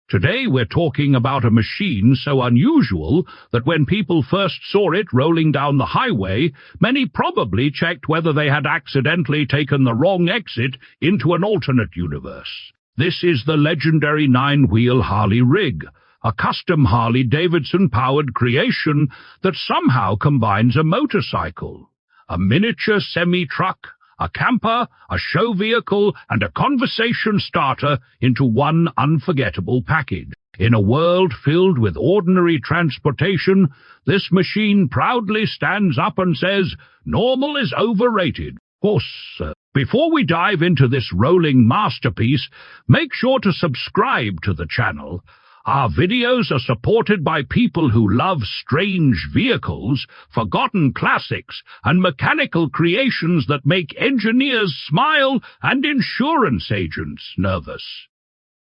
Today we're talking about a machine so unusual that when people first saw it rolling down the highway, many probably checked whether they had accidentally taken the wrong exit into an alternate universe. This is the legendary 9-wheel Harley Rig, a custom Harley-Davidson-powered creation that somehow combines a motorcycle, a miniature semi-truck, a camper, a show vehicle, and a conversation starter into one unforgettable package. In a world filled with ordinary transportation, this machine proudly stands up and says, "Normal is overrated." Of course, before we dive into this rolling masterpiece, make sure to subscribe to the channel. Our videos are supported by people who love strange vehicles, forgotten classics, and mechanical creations that make engineers smile and insurance agents nervous.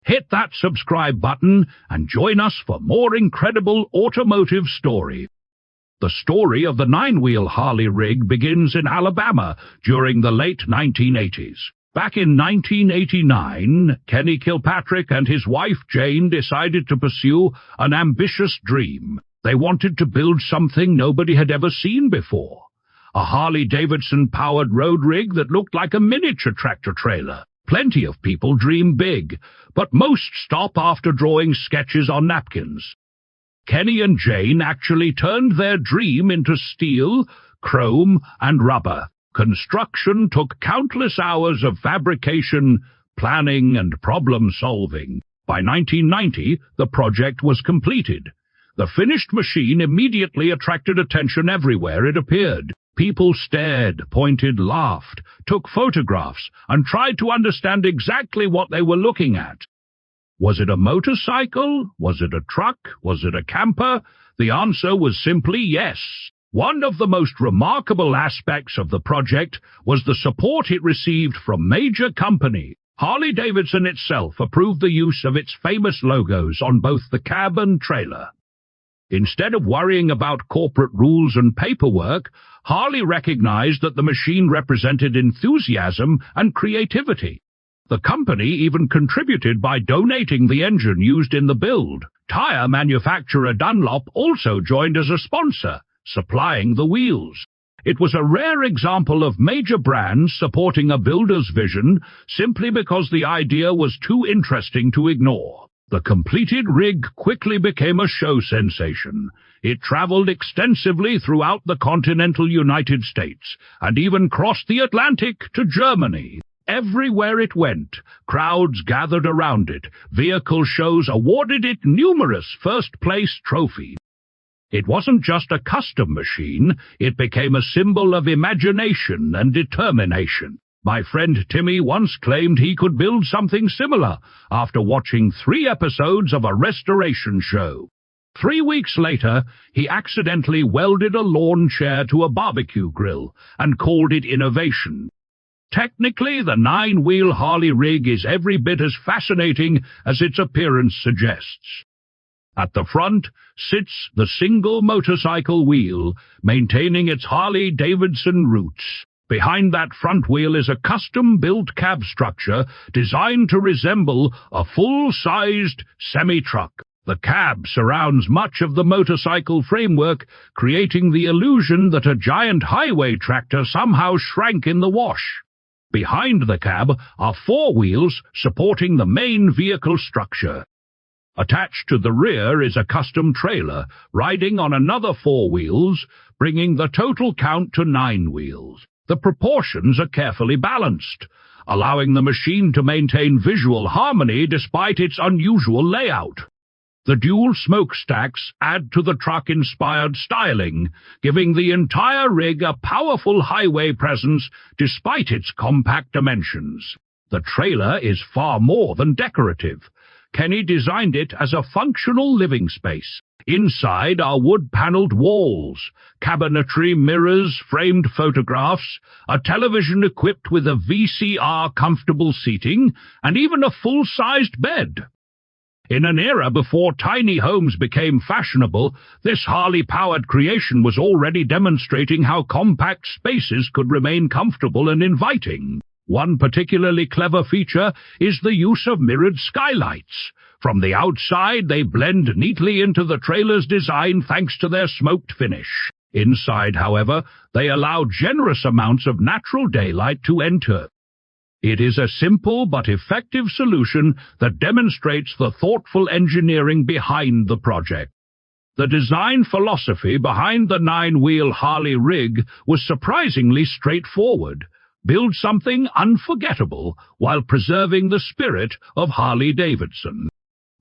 Hit that subscribe button and join us for more incredible automotive story. The story of the 9-wheel Harley Rig begins in Alabama during the late 1980s. Back in 1989, Kenny Kilpatrick and his wife Jane decided to pursue an ambitious dream. They wanted to build something nobody had ever seen before. A Harley-Davidson-powered road rig that looked like a miniature tractor-trailer. Plenty of people dream big, but most stop after drawing sketches on napkins. Kenny and Jane actually turned their dream into steel, chrome, and rubber. Construction took countless hours of fabrication, planning, and problem-solving. By 1990, the project was completed. The finished machine immediately attracted attention everywhere it appeared. People stared, pointed, laughed, took photographs, and tried to understand exactly what they were looking at. Was it a motorcycle? Was it a truck? Was it a camper? The answer was simply yes. One of the most remarkable aspects of the project was the support it received from major company. Harley-Davidson itself approved the use of its famous logos on both the cab and trailer. Instead of worrying about corporate rules and paperwork, Harley recognized that the machine represented enthusiasm and creativity. The company even contributed by donating the engine used in the build. Tire manufacturer Dunlop also joined as a sponsor, supplying the wheels. It was a rare example of major brands supporting a builder's vision simply because the idea was too interesting to ignore. The completed rig quickly became a show sensation. It traveled extensively throughout the continental United States and even crossed the Atlantic to Germany. Everywhere it went, crowds gathered around it. Vehicle shows awarded it numerous first-place trophies. It wasn't just a custom machine, it became a symbol of imagination and determination. My friend Timmy once claimed he could build something similar after watching 3 episodes of a restoration show. 3 weeks later, he accidentally welded a lawn chair to a barbecue grill and called it innovation. Technically, the 9-wheel Harley Rig is every bit as fascinating as its appearance suggests. At the front sits the single motorcycle wheel, maintaining its Harley-Davidson roots. Behind that front wheel is a custom-built cab structure designed to resemble a full-sized semi-truck. The cab surrounds much of the motorcycle framework, creating the illusion that a giant highway tractor somehow shrank in the wash. Behind the cab are 4 wheels supporting the main vehicle structure. Attached to the rear is a custom trailer, riding on another 4 wheels, bringing the total count to 9 wheels. The proportions are carefully balanced, allowing the machine to maintain visual harmony despite its unusual layout. The dual smokestacks add to the truck-inspired styling, giving the entire rig a powerful highway presence despite its compact dimensions. The trailer is far more than decorative. Kenny designed it as a functional living space. Inside are wood-paneled walls, cabinetry, mirrors, framed photographs, a television equipped with a VCR comfortable seating, and even a full-sized bed. In an era before tiny homes became fashionable, this Harley-powered creation was already demonstrating how compact spaces could remain comfortable and inviting. One particularly clever feature is the use of mirrored skylights. From the outside, they blend neatly into the trailer's design thanks to their smoked finish. Inside, however, they allow generous amounts of natural daylight to enter. It is a simple but effective solution that demonstrates the thoughtful engineering behind the project. The design philosophy behind the 9-wheel Harley rig was surprisingly straightforward. Build something unforgettable while preserving the spirit of Harley-Davidson.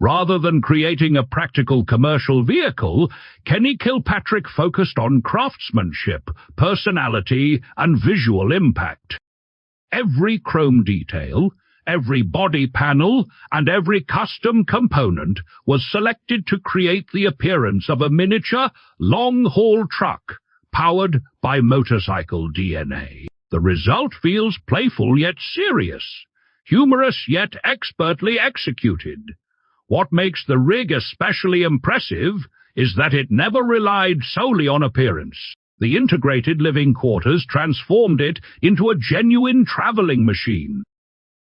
Rather than creating a practical commercial vehicle, Kenny Kilpatrick focused on craftsmanship, personality, and visual impact. Every chrome detail, every body panel, and every custom component was selected to create the appearance of a miniature, long-haul truck, powered by motorcycle DNA. The result feels playful yet serious, humorous yet expertly executed. What makes the rig especially impressive is that it never relied solely on appearance. The integrated living quarters transformed it into a genuine traveling machine.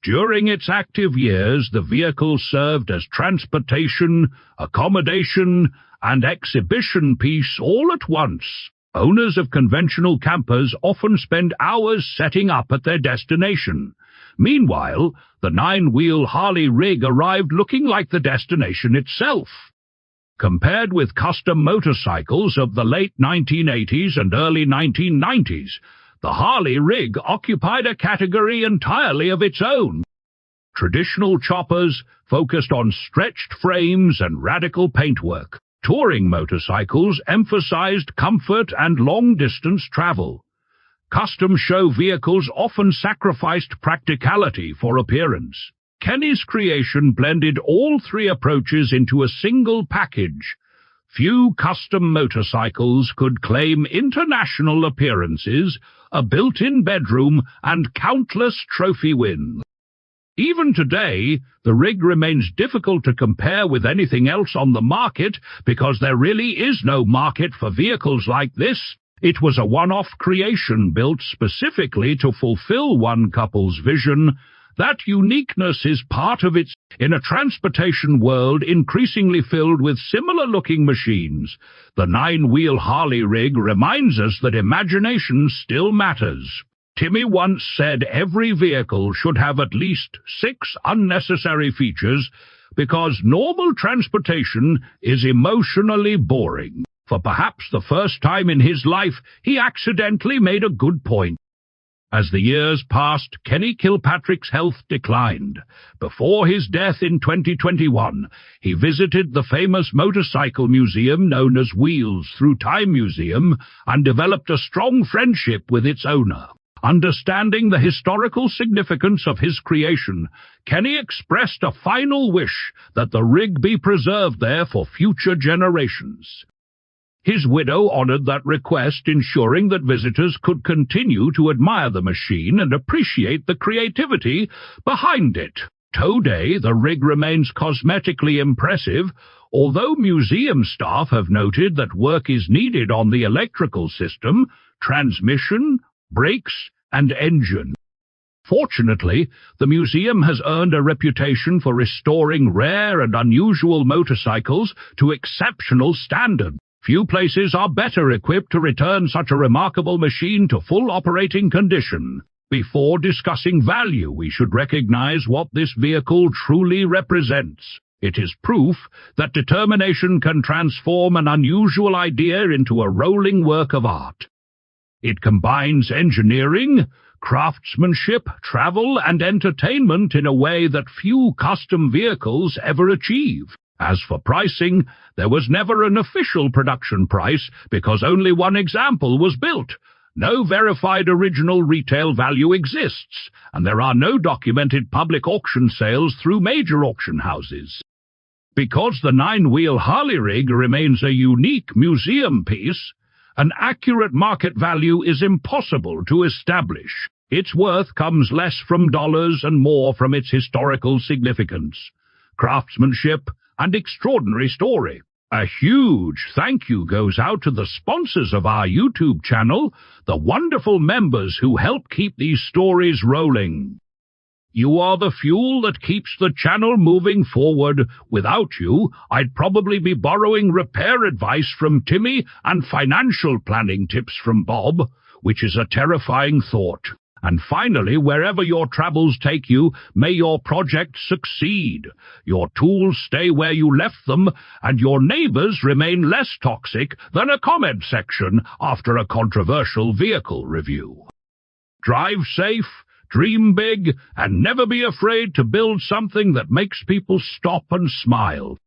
During its active years, the vehicle served as transportation, accommodation, and exhibition piece all at once. Owners of conventional campers often spend hours setting up at their destination. Meanwhile, the 9-wheel Harley rig arrived looking like the destination itself. Compared with custom motorcycles of the late 1980s and early 1990s, the Harley rig occupied a category entirely of its own. Traditional choppers focused on stretched frames and radical paintwork. Touring motorcycles emphasized comfort and long-distance travel. Custom show vehicles often sacrificed practicality for appearance. Kenny's creation blended all three approaches into a single package. Few custom motorcycles could claim international appearances, a built-in bedroom, and countless trophy wins. Even today, the rig remains difficult to compare with anything else on the market because there really is no market for vehicles like this. It was a one-off creation built specifically to fulfill one couple's vision. That uniqueness is part of its in a transportation world increasingly filled with similar-looking machines. The 9-wheel Harley rig reminds us that imagination still matters. Timmy once said every vehicle should have at least 6 unnecessary features because normal transportation is emotionally boring. For perhaps the first time in his life, he accidentally made a good point. As the years passed, Kenny Kilpatrick's health declined. Before his death in 2021, he visited the famous motorcycle museum known as Wheels Through Time Museum and developed a strong friendship with its owner. Understanding the historical significance of his creation, Kenny expressed a final wish that the rig be preserved there for future generations. His widow honored that request, ensuring that visitors could continue to admire the machine and appreciate the creativity behind it. Today, the rig remains cosmetically impressive, although museum staff have noted that work is needed on the electrical system, transmission, brakes, and engine. Fortunately, the museum has earned a reputation for restoring rare and unusual motorcycles to exceptional standards. Few places are better equipped to return such a remarkable machine to full operating condition. Before discussing value, we should recognize what this vehicle truly represents. It is proof that determination can transform an unusual idea into a rolling work of art. It combines engineering, craftsmanship, travel, and entertainment in a way that few custom vehicles ever achieve. As for pricing, there was never an official production price because only one example was built. No verified original retail value exists, and there are no documented public auction sales through major auction houses. Because the 9-wheel Harley rig remains a unique museum piece, an accurate market value is impossible to establish. Its worth comes less from dollars and more from its historical significance, craftsmanship, and extraordinary story. A huge thank you goes out to the sponsors of our YouTube channel, the wonderful members who help keep these stories rolling. You are the fuel that keeps the channel moving forward. Without you, I'd probably be borrowing repair advice from Timmy and financial planning tips from Bob, which is a terrifying thought. And finally, wherever your travels take you, may your project succeed, your tools stay where you left them, and your neighbors remain less toxic than a comment section after a controversial vehicle review. Drive safe, dream big, and never be afraid to build something that makes people stop and smile.